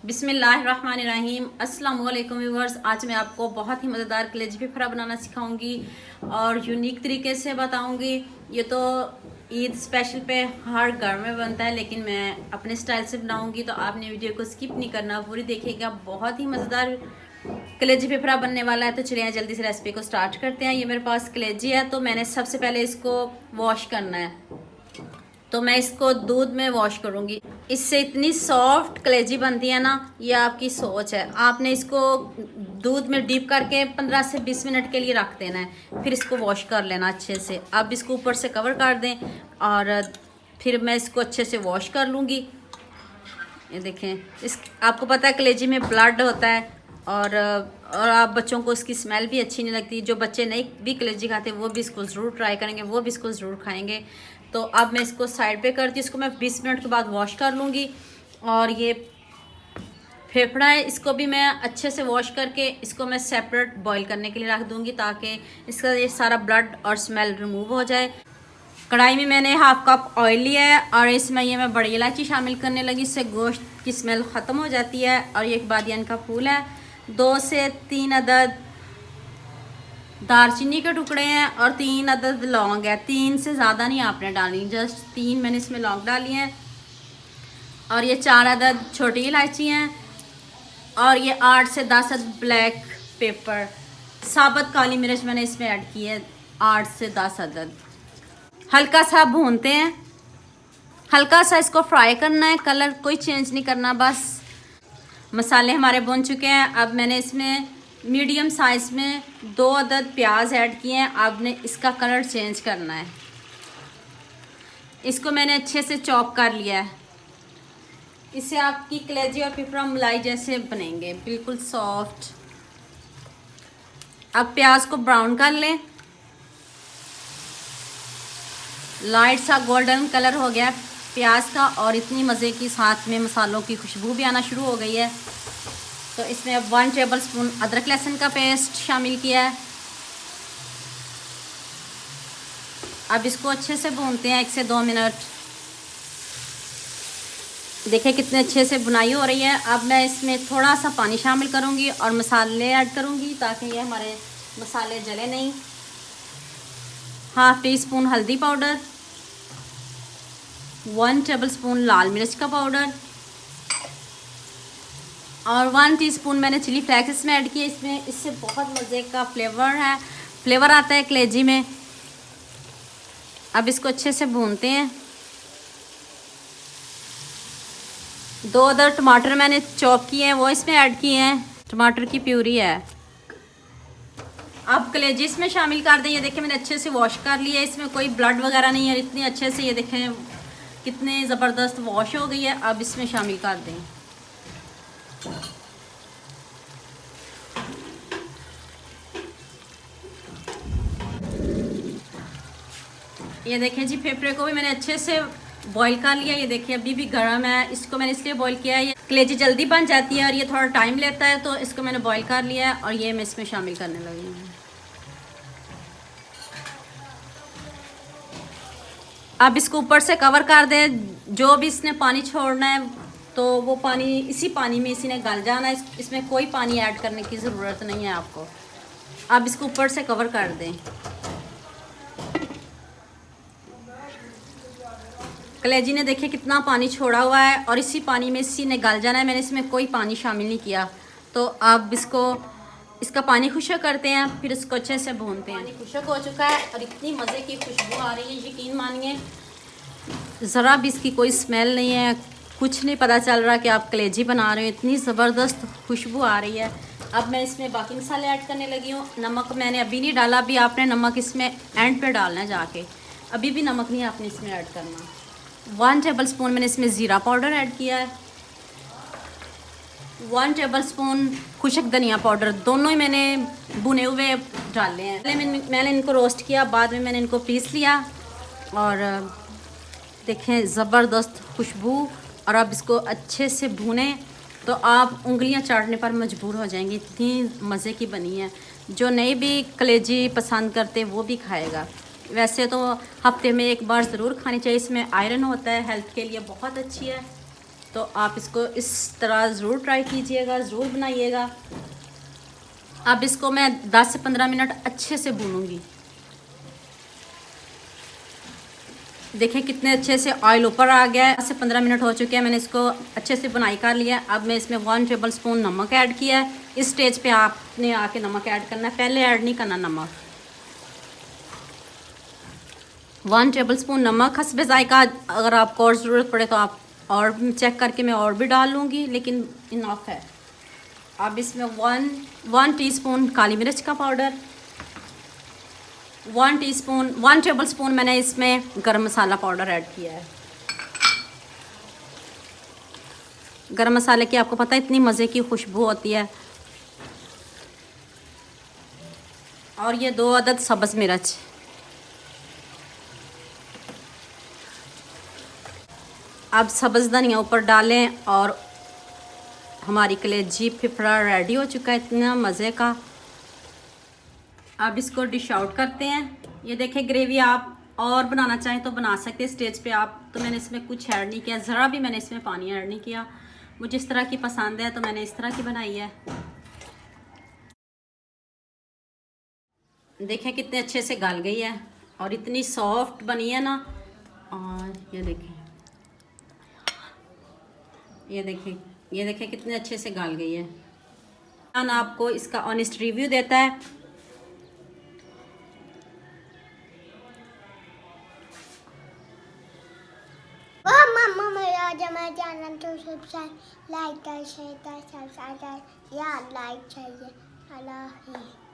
बिस्मिल्लाहिर्रहमानिर्रहीम। अस्सलाम वालेकुम व्यूअर्स। आज मैं आपको बहुत ही मज़ेदार कलेजी फेफड़ा बनाना सिखाऊंगी और यूनिक तरीके से बताऊंगी। ये तो ईद स्पेशल पे हर घर में बनता है, लेकिन मैं अपने स्टाइल से बनाऊंगी, तो आपने वीडियो को स्किप नहीं करना, पूरी देखिएगा। बहुत ही मज़ेदार कलेजी फेफड़ा बनने वाला है। तो चलिए जल्दी से रेसिपी को स्टार्ट करते हैं। ये मेरे पास कलेजी है, तो मैंने सबसे पहले इसको वॉश करना है। तो मैं इसको दूध में वॉश करूँगी। इससे इतनी सॉफ्ट कलेजी बनती है ना, ये आपकी सोच है। आपने इसको दूध में डीप करके 15 से 20 मिनट के लिए रख देना है, फिर इसको वॉश कर लेना अच्छे से। अब इसको ऊपर से कवर कर दें और फिर मैं इसको अच्छे से वॉश कर लूँगी। ये देखें, इस आपको पता है कलेजी में ब्लड होता है और आप बच्चों को इसकी स्मेल भी अच्छी नहीं लगती। जो बच्चे नहीं भी कलेजी खाते वो भी इसको ज़रूर ट्राई करेंगे, वो भी इसको ज़रूर खाएंगे। तो अब मैं इसको साइड पे करती हूँ। इसको मैं 20 मिनट के बाद वॉश कर लूँगी। और ये फेफड़ा है, इसको भी मैं अच्छे से वॉश करके इसको मैं सेपरेट बॉईल करने के लिए रख दूँगी, ताकि इसका ये सारा ब्लड और स्मेल रिमूव हो जाए। कढ़ाई में मैंने 1/2 कप ऑयल लिया है और इसमें ये मैं बड़ी इलायची शामिल करने लगी। इससे गोश्त की स्मेल ख़त्म हो जाती है। और ये एक बादियान का फूल है, 2 से 3 अदद दालचीनी के टुकड़े हैं और 3 अदद लौंग है। 3 से ज़्यादा नहीं आपने डालनी, जस्ट 3 मैंने इसमें लौंग डाली हैं। और ये 4 अदद छोटी इलायची हैं और ये 8 से 10 अदद ब्लैक पेपर, साबुत काली मिर्च मैंने इसमें ऐड की है 8 से 10 अदद। हल्का सा भूनते हैं, हल्का सा इसको फ्राई करना है, कलर कोई चेंज नहीं करना बस। मसाले हमारे भुन चुके हैं। अब मैंने इसमें मीडियम साइज़ में 2 अदद प्याज ऐड किए हैं। आपने इसका कलर चेंज करना है। इसको मैंने अच्छे से चॉप कर लिया है। इससे आपकी कलेजी और फेफड़ा मलाई जैसे बनेंगे, बिल्कुल सॉफ्ट। अब प्याज को ब्राउन कर लें। लाइट सा गोल्डन कलर हो गया प्याज का और इतनी मज़े की साथ में मसालों की खुशबू भी आना शुरू हो गई है। तो इसमें अब 1 टेबल स्पून अदरक लहसुन का पेस्ट शामिल किया है। अब इसको अच्छे से भूनते हैं 1 से 2 मिनट। देखिए कितने अच्छे से बुनाई हो रही है। अब मैं इसमें थोड़ा सा पानी शामिल करूंगी और मसाले ऐड करूंगी, ताकि ये हमारे मसाले जले नहीं। 1/2 टीस्पून हल्दी पाउडर, 1 टेबल स्पून लाल मिर्च का पाउडर और 1 टीस्पून मैंने चिली फ्लेक्स इसमें ऐड किए। इससे बहुत मज़े का फ्लेवर आता है कलेजी में। अब इसको अच्छे से भूनते हैं। 2 अदर टमाटर मैंने चॉप किए हैं, वो इसमें ऐड किए हैं। टमाटर की प्यूरी है। अब कलेजी इसमें शामिल कर दें। ये देखें मैंने अच्छे से वॉश कर लिया है, इसमें कोई ब्लड वगैरह नहीं है। इतनी अच्छे से ये देखें कितने ज़बरदस्त वॉश हो गई है। अब इसमें शामिल कर दें। ये देखें जी, फेफड़े को भी मैंने अच्छे से बॉईल कर लिया। ये देखिए अभी भी गर्म है, इसको मैंने इसलिए बॉईल किया है। ये कलेजी जल्दी बन जाती है और ये थोड़ा टाइम लेता है, तो इसको मैंने बॉईल कर लिया है और ये मैं इसमें शामिल करने लगी हूँ। अब इसको ऊपर से कवर कर दें। जो भी इसने पानी छोड़ना है तो वो पानी इसी पानी में इसी ने गल जाना है। इसमें कोई पानी ऐड करने की ज़रूरत नहीं है आपको। अब इसको ऊपर से कवर कर दें। कलेजी ने देखिए कितना पानी छोड़ा हुआ है और इसी पानी में इसी ने गल जाना है। मैंने इसमें कोई पानी शामिल नहीं किया। तो अब इसका पानी खुशक करते हैं, फिर इसको अच्छे से भूनते हैं। पानी खुशक हो चुका है और इतनी मज़े की खुशबू आ रही है, यकीन मानिए ज़रा भी इसकी कोई स्मेल नहीं है, कुछ नहीं पता चल रहा कि आप कलेजी बना रहे हो। इतनी ज़बरदस्त खुशबू आ रही है। अब मैं इसमें बाकी मसाले ऐड करने लगी हूँ। नमक मैंने अभी नहीं डाला, अभी आपने नमक इसमें एंड पे डालना है जाके। अभी भी नमक नहीं आपने इसमें ऐड करना। 1 टेबल स्पून मैंने इसमें ज़ीरा पाउडर ऐड किया है। 1 टेबल स्पून खुशक धनिया पाउडर, दोनों ही मैंने भुने हुए डाले हैं। पहले मैंने इनको रोस्ट किया, बाद में मैंने इनको पीस लिया और देखें ज़बरदस्त खुशबू। और अब इसको अच्छे से भूने तो आप उंगलियां चाटने पर मजबूर हो जाएंगी, इतनी मज़े की बनी है। जो नहीं भी कलेजी पसंद करते वो भी खाएगा। वैसे तो हफ्ते में 1 बार ज़रूर खानी चाहिए, इसमें आयरन होता है, हेल्थ के लिए बहुत अच्छी है। तो आप इसको इस तरह ज़रूर ट्राई कीजिएगा, ज़रूर बनाइएगा। अब इसको मैं 10 से 15 मिनट अच्छे से भूनूंगी। देखिए कितने अच्छे से ऑयल ऊपर आ गया है। 10 से 15 मिनट हो चुके हैं, मैंने इसको अच्छे से बुनाई कर लिया। अब मैं इसमें 1 टेबल स्पून नमक ऐड किया है। इस स्टेज पे आपने आके नमक ऐड करना है, पहले ऐड नहीं करना नमक। 1 टेबल स्पून नमक हस्बे जायका। अगर आपको और ज़रूरत पड़े तो आप और चेक करके मैं और भी डाल लूँगी, लेकिन इनफ है। अब इसमें 1 टीस्पून काली मिर्च का पाउडर, 1 टेबल स्पून मैंने इसमें गरम मसाला पाउडर ऐड किया है। गरम मसाले की आपको पता है इतनी मज़े की खुशबू होती है। और ये 2 अदद सब्ज़ मिर्च। अब सब्ज़ धनिया ऊपर डालें और हमारी कलेजी फिफड़ा रेडी हो चुका है, इतना मज़े का। अब इसको डिश आउट करते हैं। ये देखें ग्रेवी आप और बनाना चाहें तो बना सकते हैं स्टेज पे आप। तो मैंने इसमें कुछ ऐड नहीं किया, ज़रा भी मैंने इसमें पानी ऐड नहीं किया। मुझे इस तरह की पसंद है तो मैंने इस तरह की बनाई है। देखें कितने अच्छे से गल गई है और इतनी सॉफ्ट बनी है ना। और ये देखें कितने अच्छे से गल गई है। खाना आपको इसका ऑनेस्ट रिव्यू देता है। हमारे चैनल को सब्सक्राइब, लाइक कर, शेयर कर, सब्सक्राइब कर, या लाइक चाहिए। अल्लाह हाफ़िज़।